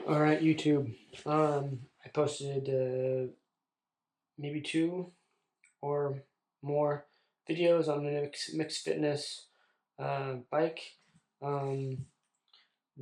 All right, YouTube. I posted maybe 2 or more videos on the MYX Fitness bike. Um,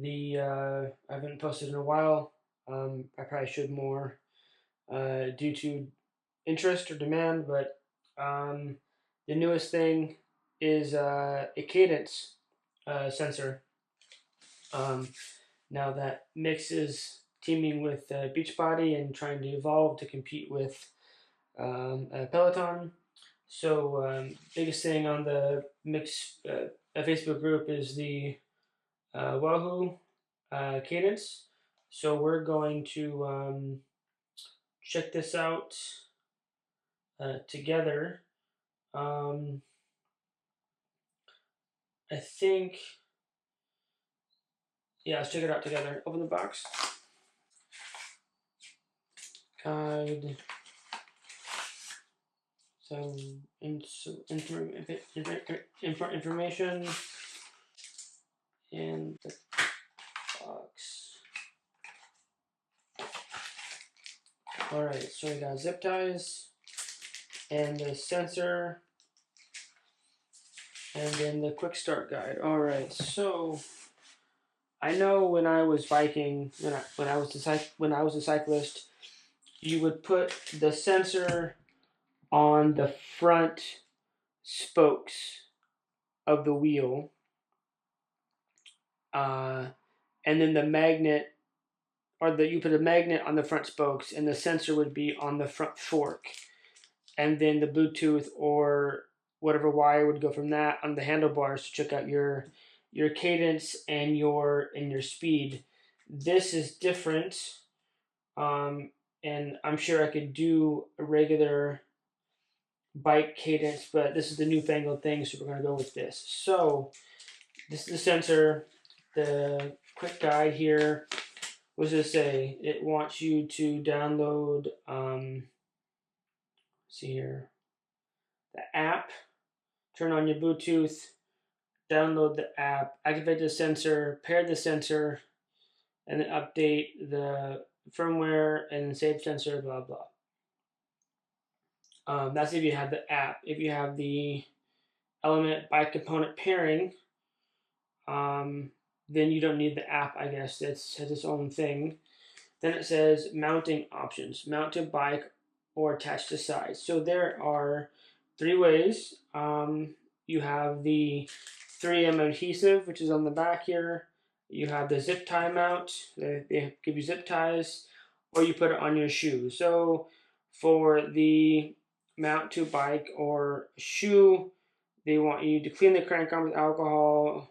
I haven't posted in a while. I probably should more due to interest or demand, but the newest thing is a Cadence sensor. Um, Now that MYX is teaming with Beachbody and trying to evolve to compete with Peloton. So biggest thing on the MYX Facebook group is the Wahoo Cadence. So we're going to check this out together. I think, yeah, let's check it out together. Open the box. Guide. Some information in the box. Alright, so we got zip ties and the sensor and then the quick start guide. Alright, so I know when I was biking, when I was a cyclist, you would put the sensor on the front spokes of the wheel, and then the magnet, you put a magnet on the front spokes, and the sensor would be on the front fork, and then the Bluetooth or whatever wire would go from that on the handlebars to check out your cadence and your speed. This is different, and I'm sure I could do a regular bike cadence, but this is the newfangled thing, so we're going to go with this. So this is the sensor. The quick guide here, what does it say? It wants you to download, see here, the app, turn on your Bluetooth, download the app, activate the sensor, pair the sensor, and then update the firmware and save sensor, blah, blah. That's if you have the app. If you have the element by component pairing, then you don't need the app, I guess. It has its own thing. Then it says mounting options, mount to bike or attach to sides. So there are 3 ways. You have the 3M adhesive, which is on the back here. You have the zip tie mount. They give you zip ties, or you put it on your shoe. So for the mount to bike or shoe, they want you to clean the crank arm with alcohol,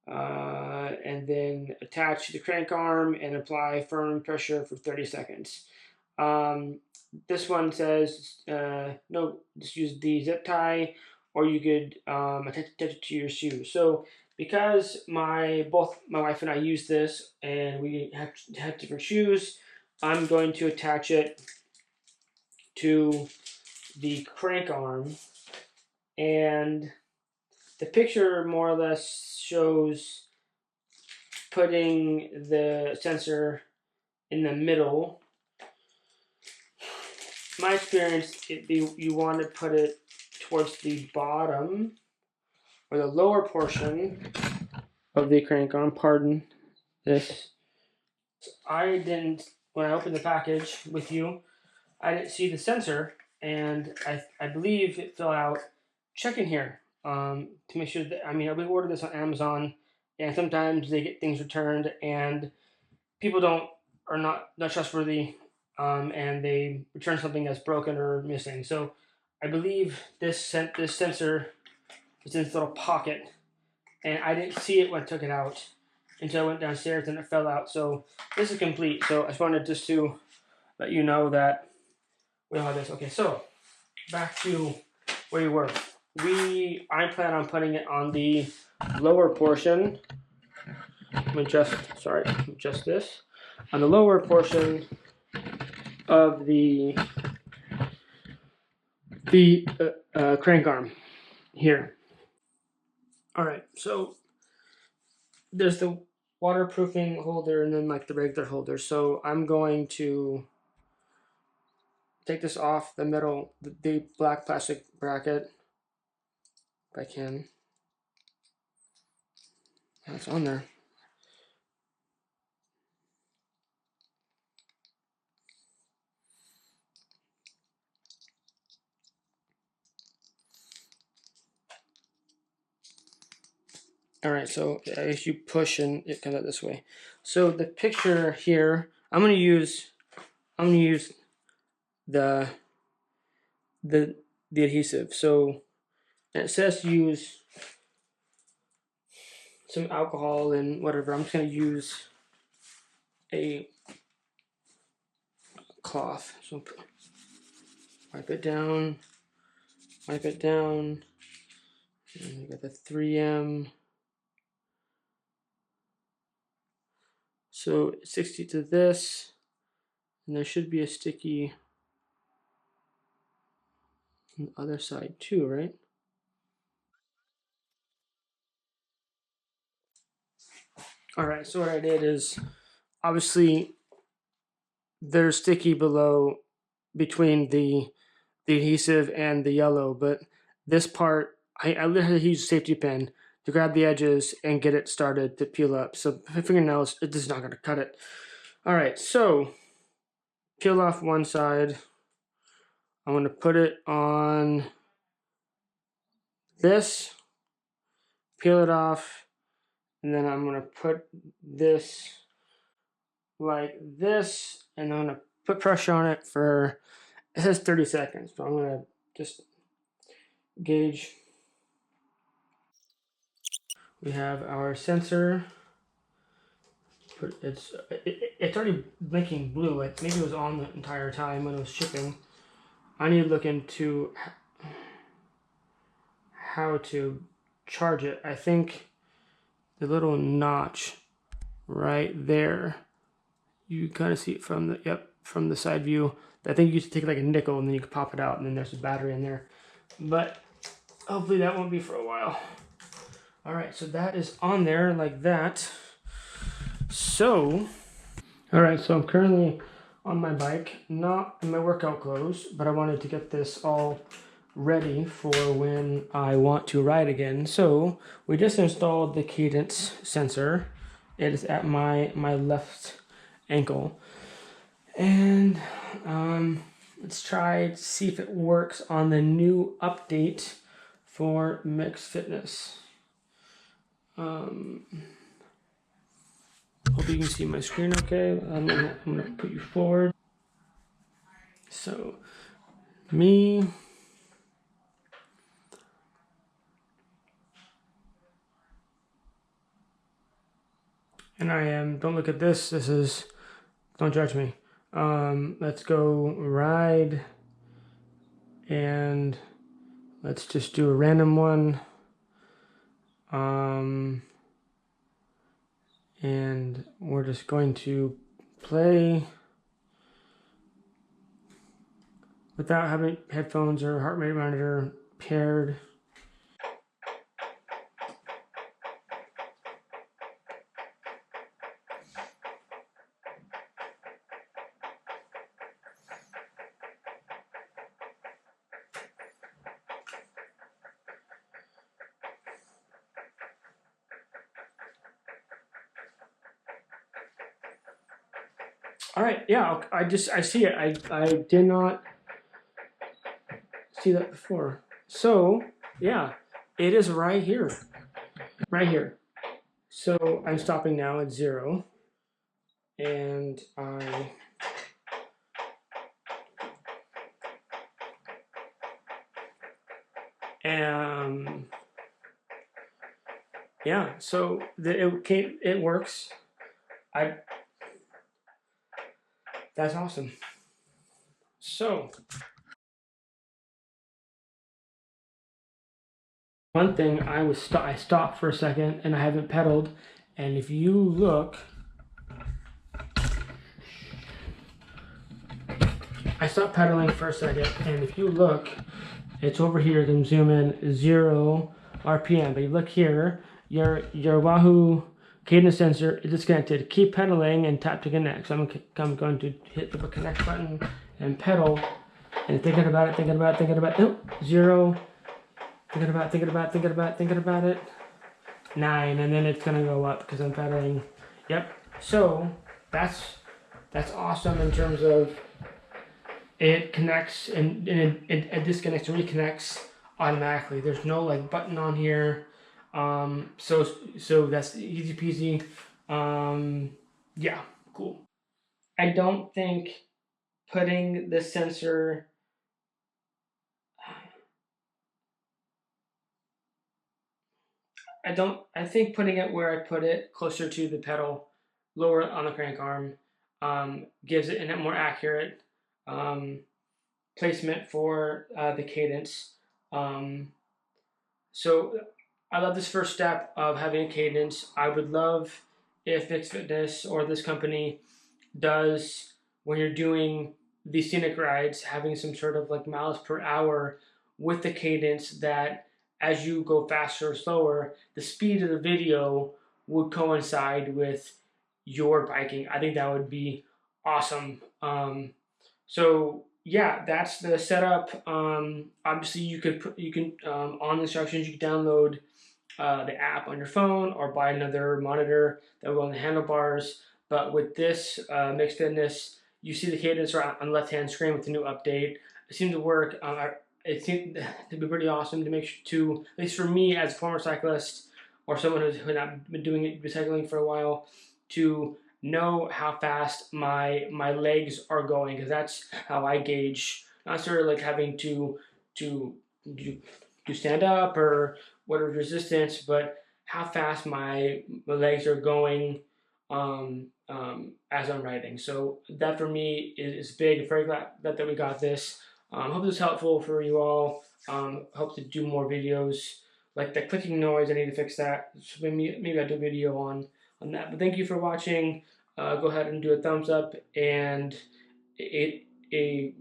and then attach the crank arm and apply firm pressure for 30 seconds. This one says no, just use the zip tie, or you could attach it to your shoe. So because both my wife and I use this, and we have different shoes, I'm going to attach it to the crank arm, and the picture more or less shows putting the sensor in the middle. My experience, you want to put it towards the bottom or the lower portion of the crank arm. Pardon this. I didn't, when I opened the package with you, I didn't see the sensor, and I believe it fell out. Check in here to make sure that, we ordered this on Amazon, and sometimes they get things returned, and people are not trustworthy, and they return something that's broken or missing. So I believe this sensor is in this little pocket, and I didn't see it when I took it out until I went downstairs and it fell out. So this is complete. So I just wanted to let you know that we don't have this. Okay, so back to where you were. I plan on putting it on the lower portion. Let me adjust this. On the lower portion of the crank arm here. All right, so there's the waterproofing holder and then like the regular holder. So I'm going to take this off the middle, the black plastic bracket, if I can. That's on there. All right, so if you push and it comes out this way. So the picture here, I'm gonna use the the adhesive. So it says use some alcohol and whatever. I'm just gonna use a cloth. So wipe it down, wipe it down. And you got the 3M. So 60 to this, and there should be a sticky on the other side too, right? All right, so what I did is, obviously, they're sticky below between the adhesive and the yellow, but this part, I literally used a safety pin to grab the edges and get it started to peel up. So my fingernails, it is not gonna cut it. All right, so peel off one side. I'm gonna put it on this, peel it off, and then I'm gonna put this like this, and I'm gonna put pressure on it for, it says 30 seconds, so I'm gonna just gauge. We have our sensor. It's already blinking blue. Maybe it was on the entire time when it was shipping. I need to look into how to charge it. I think the little notch right there, you kind of see it from the, from the side view. I think you used to take like a nickel and then you could pop it out and then there's a battery in there. But hopefully that won't be for a while. All right, so that is on there like that. So, all right, so I'm currently on my bike, not in my workout clothes, but I wanted to get this all ready for when I want to ride again. So we just installed the Cadence sensor. It is at my left ankle. And let's try to see if it works on the new update for MYX Fitness. Hope you can see my screen okay. I'm gonna put you forward. So, me. And I am, don't look at this, this is, don't judge me. Let's go ride, and let's just do a random one. And we're just going to play without having headphones or heart rate monitor paired. All right, yeah, I see it. I did not see that before. So, yeah, it is right here. Right here. So I'm stopping now at 0. And yeah, so it works. That's awesome. So, one thing, I stopped for a second and I haven't pedaled, and if you look, I stopped pedaling for a second, and if you look, it's over here. You can zoom in, 0 RPM. But you look here, your Wahoo Cadence sensor is disconnected. Keep pedaling and tap to connect. So I'm going to hit the connect button and pedal. And thinking about it. Nope, 0. Thinking about it. 9, and then it's gonna go up because I'm pedaling. Yep. So that's awesome in terms of it connects and it disconnects and reconnects automatically. There's no like button on here. So that's easy peasy. Yeah, cool. I don't think putting the sensor. I think putting it where I put it, closer to the pedal, lower on the crank arm, gives it a more accurate um, placement for the cadence. Um, so I love this first step of having a cadence. I would love if MYX Fitness or this company does, when you're doing these scenic rides, having some sort of like miles per hour with the cadence that as you go faster or slower, the speed of the video would coincide with your biking. I think that would be awesome. So yeah, that's the setup. Obviously, you can on the instructions you can download the app on your phone or buy another monitor that will go on the handlebars. But with this MYX Fitness, you see the cadence on the left-hand screen with the new update. It seemed to work. It seemed to be pretty awesome to make sure to, at least for me as a former cyclist or someone who's not been doing it, cycling for a while, to know how fast my legs are going, because that's how I gauge. Not sort of like having to stand up or whatever resistance, but how fast my legs are going as I'm riding. So that for me is big. I'm very glad that we got this. Hope this is helpful for you all. Hope to do more videos. Like the clicking noise, I need to fix that. So maybe I'll do a video on that. But thank you for watching. Go ahead and do a thumbs up and hit the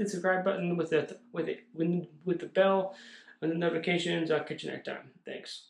subscribe button with the bell and the notifications. I'll catch you next time. Thanks.